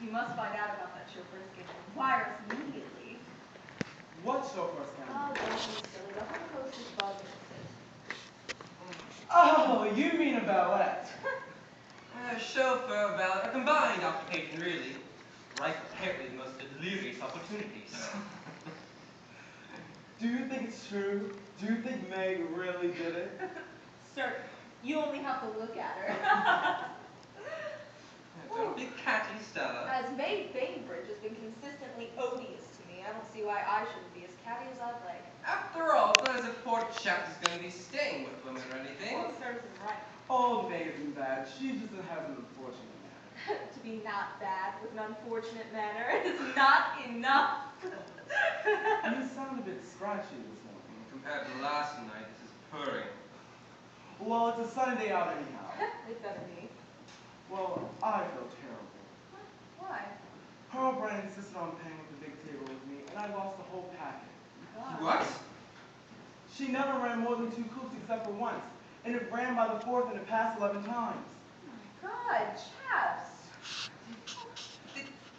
You must find out about that chauffeur scandal. Wire us immediately. What chauffeur scandal? Oh, don't be silly. The whole coast is buzzing with it. Oh, you mean a valet. Chauffeur, valet, a combined occupation, really. Rife apparently the most delirious opportunities. Do you think it's true? Do you think May really did it? Sir, you only have to look at her. Don't be catty, Stella. As May Bainbridge has been consistently odious to me, I don't see why I shouldn't be as catty as I'd like. After all, it's not as if poor chap is going to be staying with women or anything. Well, serves him right. Oh, May isn't bad. She just has an unfortunate manner. To be not bad with an unfortunate manner is not enough. You sound a bit scratchy this morning. Compared to last night, this is purring. Well, it's a sunny day out anyhow. It better be. Well, I feel terrible. Why? Pearl Brand insisted on paying with the big table with me, and I lost the whole packet. God. What? She never ran more than 2 coups except for once, and it ran by the 4th and it passed 11 times. God, chaps.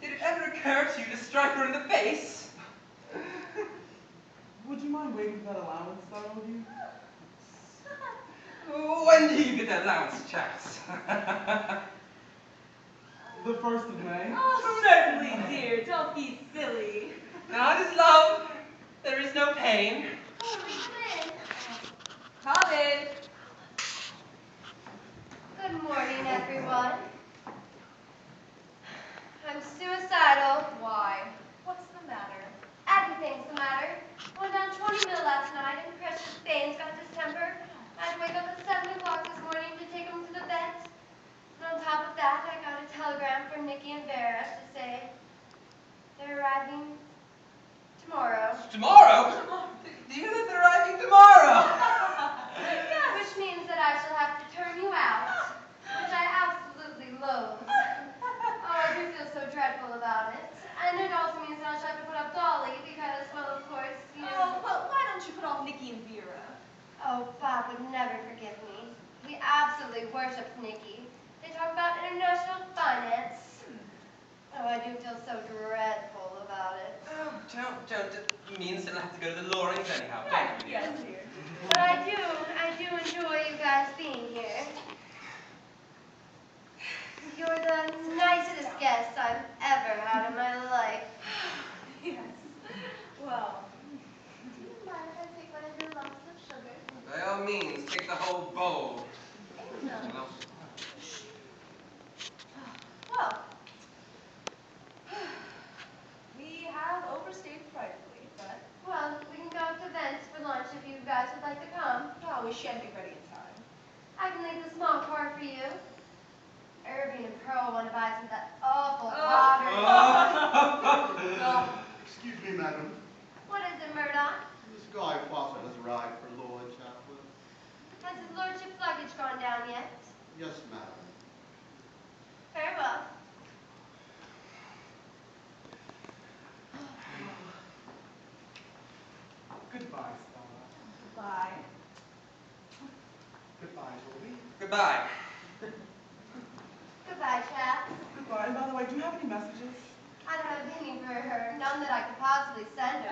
Did it ever occur to you to strike her in the face? Would you mind waiting for that allowance that I owe you? When do you get that allowance, chaps? The 1st of May. Oh, certainly, dear. Don't be silly. God is love. There is no pain. Come in. Good morning, everyone. I'm suicidal. Why? What's the matter? Everything's the matter. Went down 20 mil last night and precious veins got distemper. I had to wake up at 7 o'clock this morning to take them to the vet. And on top of that, I got a telegram from Nikki and Vera to say they're arriving tomorrow. Tomorrow? Do you know that they're arriving tomorrow? Yeah, which means that I shall have to turn you out, which I absolutely loathe. Oh, I do feel so dreadful about it. And it also means that I shall have to put up Dolly because, well, of course, you know... Oh, well, why don't you put on Nikki and Vera? Oh, Bob would never forgive me. He absolutely worships Nikki. They talk about international finance. Oh, I do feel so dreadful about it. Oh, don't. It means that I'll have to go to the Lorings anyhow. Right, Don't you? yes, dear. But I do enjoy you guys being here. You're the nicest guests I've ever had in my life. Yes. Well, do you mind if I take one of your lumps of sugar? By all means, take the whole bowl. No. Well, Well, we have overstayed frightfully, but Well, we can go to Vents for lunch if you guys would like to come. well, we shan't be ready in time. I can leave the small car for you. Irving and Pearl want to buy some of that awful Oh. pottery. Excuse me, madam. What is it, Murdoch? This Guy Fawcett has arrived for Lord Chaplain. Has his lordship's luggage gone down yet? Yes, madam. Very well. Goodbye, Stella. Bye. Goodbye, Toby. goodbye. Goodbye, chaps. Goodbye. And by the way, do you have any messages? I don't have any for her, none that I could possibly send her.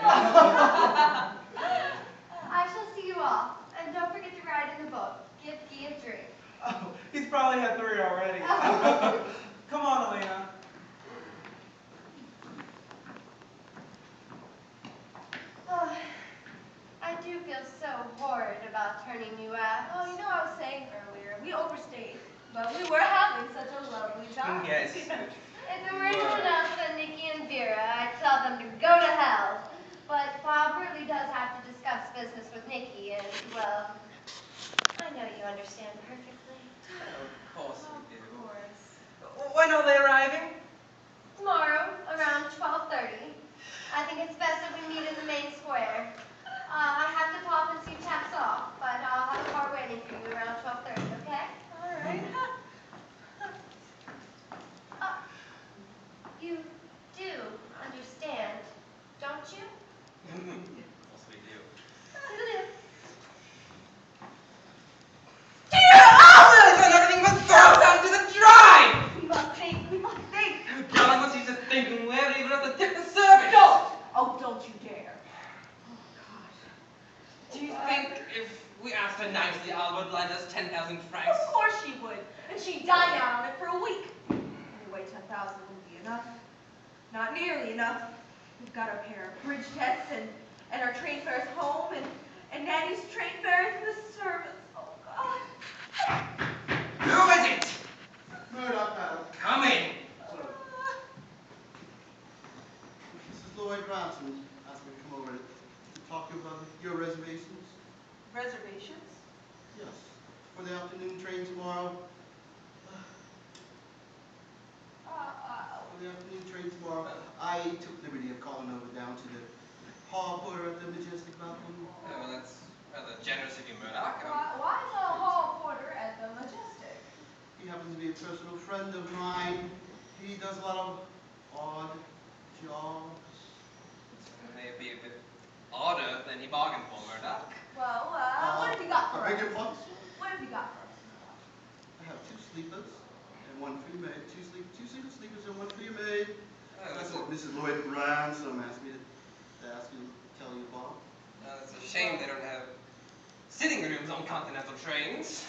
I shall see you off, and don't forget to write in the book. Give Guy a drink. Oh, he's probably had 3 already. Come on, Elena. Oh, I do feel so horrid about turning you out. Oh, you know, I was saying earlier, we overstayed, but we were having such a lovely time. Yes. If it were anyone else than Nikki and Vera, I'd tell them to go to hell. But Bob really does have to discuss business with Nikki, and, well, I know you understand perfectly. Of course we do. Of course. When are they arriving? Tomorrow, around 12:30. I think it's best that we meet in the main square. I have to pop and see chaps off, but I'll have a car waiting for you around 12:30, okay? All right. You do understand, don't you? Of course we do. Toodaloo. Dear, oh, I've done everything but throw down to the dry! We must make would lend us 10,000 francs. Of course she would. And she'd dine out on it for a week. Anyway, 10,000 wouldn't be enough. Not nearly enough. We've got our pair of bridge tests and our train fares home and Nanny's train fare for the service. Oh, God. Who is it? Murdoch, madam. Come in. Sir. Mrs. Lloyd Ransom asked me to come over to talk to you about your reservations. Reservations? Yes. For the afternoon train tomorrow. For the afternoon train tomorrow, I took the liberty of calling over down to the hall porter at the Majestic balcony. Oh, that's rather generous of you, Murdoch. Why is a hall porter at the Majestic? He happens to be a personal friend of mine. He does a lot of odd jobs. It may be a bit odder than he bargained for, Murdoch. Well, what have you got for I us? beg your pardon, sir? What have you got for us? I have 2 sleepers and 1 for your maid. 2 single sleepers and 1 for your maid. That's what Mrs. Lloyd Ransom asked me to ask you to tell you about. It's a shame they don't have sitting rooms on continental trains.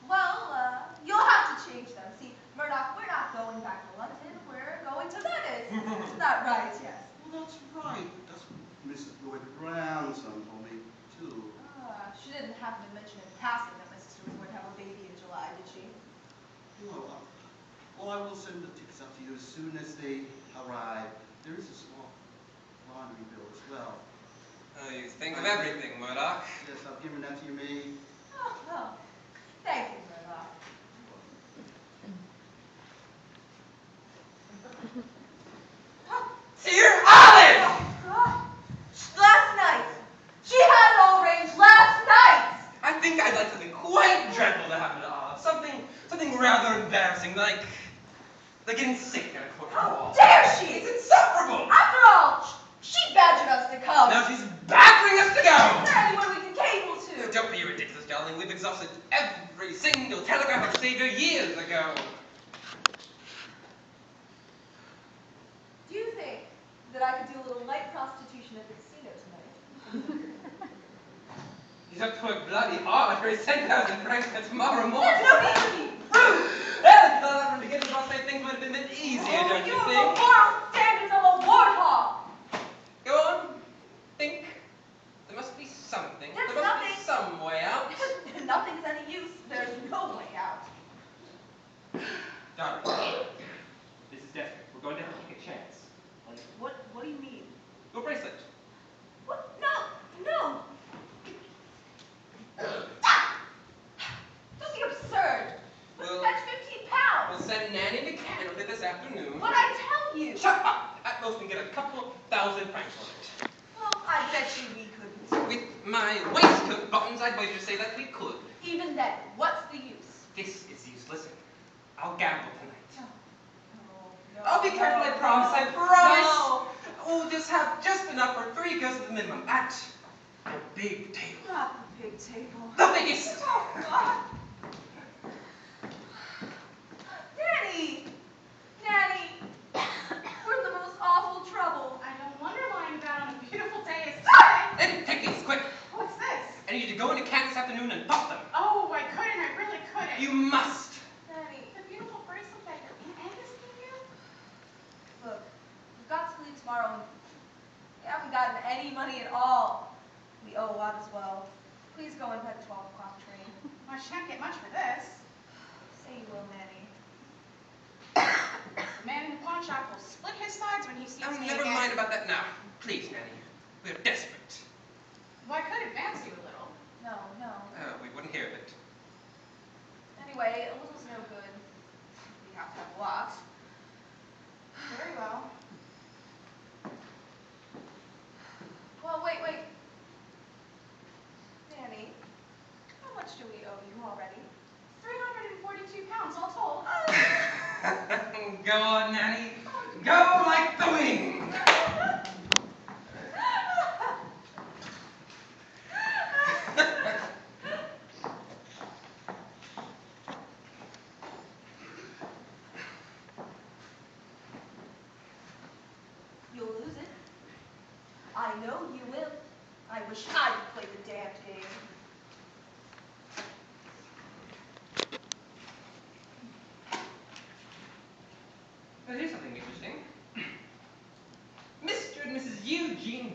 Well, you'll have to change them. See, Murdoch, we're not going back to London. We're going to Venice. Isn't that right? Yes. Well, that's right. That's what Mrs. Lloyd Ransom told me, too. She didn't happen to mention in passing that my sister was going to have a baby in July, did she? No, well, I will send the tickets up to you as soon as they arrive. There is a small laundry bill as well. Oh, you think of everything, Murdoch. Yes, I've given that to your maid. Oh, well. Thank you, Murdoch. Dear Alice! God. Last night. She had it all arranged last night. I think I'd like something quite dreadful to happen to Olive. Something rather embarrassing, like getting sick at a court How ball. dare she? It's insufferable! After all, she badgered us to come. Now she's battering us to Is go! there anyone we can cable to? Don't be ridiculous, darling. We've exhausted every single telegraph of Savior years ago. Do you think that I could do a little light prostitution at the casino tonight? He's up to work bloody hard for his 10,000 francs for tomorrow morning. There's no need to be rude. Well, if you thought from the beginning, boss, I think would have been a bit easier, Oh, don't you you have the think? moral standards of a warthog. Go on. Think. There must be something. There's there must nothing. be some way out. Nothing's any use. There's no way out. Darling, this is desperate. We're going to have to take a chance. What do you mean? Your bracelet. What? No. Don't be absurd. Well- That's 15 pounds. We'll send Nanny to Canada this afternoon. What I tell you. Shut up! At most we can get a couple thousand francs for it. Well, I bet you we couldn't. With my waistcoat buttons, I'd wager to say that we could. Even then, what's the use? This is useless. I'll gamble tonight. No. I'll be careful, I promise. I promise. We'll just have just enough for 3 goes at the minimum. At the big table. Not the big table. The biggest. Oh, God. Nanny, we're in the most awful trouble. I don't wonder lying about on a beautiful day is today. Then take these quick. What's this? I need you to go into Canada this afternoon and pop them. Oh, I couldn't. I really couldn't. You must. Nanny, The beautiful bracelet that your Aunt Agnes gave you? look, we've got to leave tomorrow and we haven't gotten any money at all. We owe a lot as well. Please go and pet the 12 o'clock train. I shan't get much for this. Say you will, Nanny. The man in the pawn shop will split his sides when he sees Oh, me never again. mind about that now. Please, Nanny. We're desperate. Well, I could advance you a little. No. We wouldn't hear of it. Anyway, a little's no good. We have to have a lot. Very well. Well, wait. Nanny, how much do we owe you already? 342 pounds all told. Go on, Nanny. Go like the wind. You'll lose it. I know you will. I wish I could play the damned game.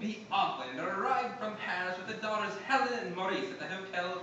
B. Auckland arrived from Paris with the daughters Helen and Maurice at the Hotel